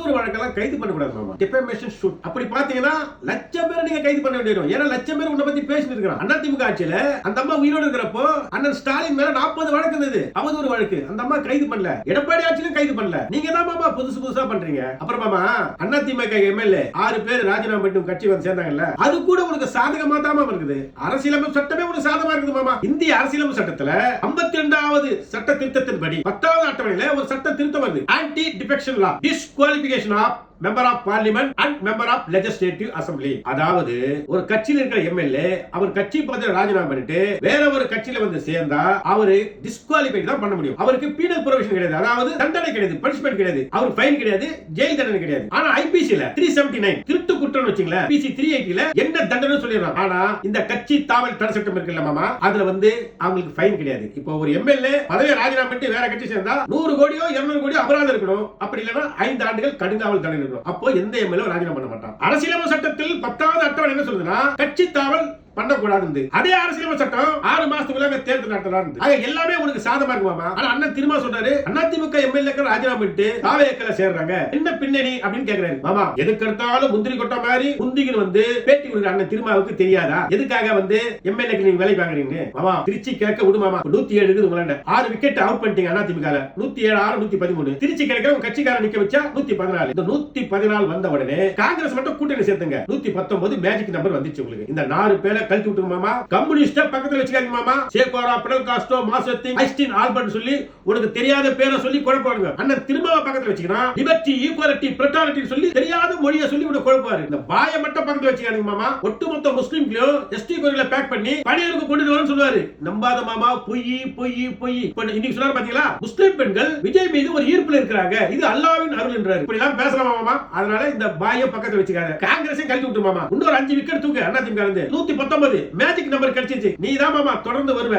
அவதூறு வழக்கெல்லாம் கைது பண்ணக்கூடாது மாமா. டிஃபமேஷன் சூட் அப்படி பாத்தீங்கன்னா லட்சம் பேர் நீங்க கைது பண்ண வேண்டியது. ஏன்னா லட்சம் பேர் உன்னை பத்தி பேசிட்டு இருக்காங்க. அண்ணா திமுக ஆட்சியில அந்த அம்மா உயிரோடு இருக்கிறப்போ அண்ணன் ஸ்டாலின் மேல 40 வழக்கு இருந்தது, அவதூறு வழக்கு. அந்த அம்மா கைது பண்ணல. எடப்பாடி ஆட்சியிலும் கைது பண்ணல. நீங்க தான் மாமா புதுசு புதுசா பண்றீங்க. அப்புறம் மாமா அண்ணா திமுக எம்எல்ஏ 6 பேர் ராஜினாமா பண்ணி கட்சி வந்து சேர்ந்தாங்கல்ல, அது கூட உனக்கு சாதகமா தான் இருக்குது. அரசியலமைப்பு சட்டமே உனக்கு சாதகமா இருக்குது மாமா. இந்திய அரசியலமைப்பு சட்டத்துல 52வது சட்ட திருத்தத்தின்படி 10வது அட்டவணையில ஒரு சட்ட திருத்தம் வருது. Anti defection law, disqualification of member of parliament and member of legislative assembly. அதாவது ஒரு கட்சியில் இருக்கிற எம்எல்ஏ அவர் கட்சி பதவியை ராஜினாமா பண்ணிட்டு வேற ஒரு கட்சியில வந்து சேர்ந்தா அவரு டிஸ்குவாலிஃபை தான் பண்ண முடியும். அவருக்கு பீனல் ப்ரொவிஷன் கிடையாது, அதாவது தண்டனை கிடையாது, பனிஷ்மென்ட் கிடையாது, அவர் ஃபைன் கிடையாது, ஜெயில் தண்டனை கிடையாது. ஆனா ஐபிசில 379 திருட்டு குற்றம் வச்சுங்களேன், பிசி 380ல என்ன தண்டனை சொல்லிடுறாங்க. ஆனா இந்த கட்சி தாவல் தடை சட்டம் இருக்குல்ல மாமா, அதுல வந்து அவங்களுக்கு ஃபைன் கிடையாது. இப்போ ஒரு எம்எல்ஏ பதவியை ராஜினாமா பண்ணிட்டு வேற கட்சி சேர்ந்தா 100 கோடியோ 200 கோடியோ அபராதம் இருக்கணும். அப்படி இல்லனா 5 ஆண்டுகள் கடுங்காவல் தண்டனை. அப்போ எந்த எம்எல்ஏ ராஜினாமா பண்ண மாட்டான். அரசியலமைப்பு சட்டத்தில் 10வது அட்டவணை என்ன சொல்லுதுன்னா கட்சி தாவல் பண்ணக்கூடாது. அதே அரசியலமைப்பு சட்டம் 6 மாசத்துக்குள்ள தேர்தல் நடத்தலாம். எல்லாமே உனக்கு சாதகமா இருக்குமாமா. ஆனா அண்ணன் திரும்ப சொல்றாரு அதிமுக எம்எல்ஏக்கள் ராஜினாமா பண்ணிட்டு தாவேக்கல சேர்றாங்க, என்ன பின்னணி அப்படின்னு கேக்குறாரு. மாமா எதுக்கு எடுத்தாலும் முந்திரி கொட்ட மாதிரி முந்திகள் வந்து பேட்டி கொடுக்குற அண்ணன் திருமாவுக்கு தெரியாதா எதுக்காக வந்து எம்எல்ஏக்கு நீங்க வேலை வாங்குறீங்க? மாமா திருச்சி கேட்க விடு மாமா. 107 இருக்குது உங்களாண்ட, 6 விக்கெட் அவுட் பண்ணிட்டீங்க அதிமுக. 107 6 113. திருச்சி கேட்க உங்க கட்சிக்காரன் நிக்க வச்சா 114. இந்த 114 வந்த உடனே காங்கிரஸ் மட்டும் கூட்டணி சேர்த்துங்க, 119 மேஜிக் நம்பர் வந்துச்சு உங்களுக்கு. இந்த 4 பேரை கழிச்சு விட்டுங்க மாமா. கம்யூனிஸ்ட பக்கத்துல வச்சுக்காதீங்க மாமா. சேகோரா, பிடல் காஸ்ட்ரோ, மாசத்தி, ஐஸ்டின் ஆல்பர்ட் சொல்லி உனக்கு தெரியாத பேரை சொல்லி குழப்பாருங்க. அண்ணன் திருமாவை பக்கத்துல வச்சுக்கிறான், லிபர்ட்டி, ஈக்குவாலிட்டி, ஃப்ரெட்டர்னிட்டி சொல்லி தெரியாத மொழியை சொல்லி உனக்கு குழப்பாரு. இந்த பாயை மட்டும் பக்கத்துல வச்சுக்காதீங்க மாமா. ஒட்டுமொத்த முஸ்லிம்களையும் எஸ்டி கோரியில பேக் பண்ணி பணியருக்கு கொண்டு வரணும்னு சொல்லுவாரு. நம்பாத மாமா, பொய் பொய் பொய். இன்னைக்கு சொன்னாரு பாத்தீங்களா, முஸ்லிம் பெண்கள் விஜய் மீது ஒரு ஈர்ப்புல இருக்கிறாங்க, இது அல்லாஹ்வின் அருள் என்றாரு. இப்படி எல்லாம் பேசலாமா மாமா? அதனால இந்த பாயை பக்கத்துல வச்சுக்காத. காங்கிரஸை கழிச்சு விட்டு மாமா. இன்னொரு 5 விக்கெட் தூக்கு அதிமுக இருந்து 119 மேஜிக் நம்பர் கிடைச்சிச்சு. நீ தான் மாமா தொடர்ந்து வருவ.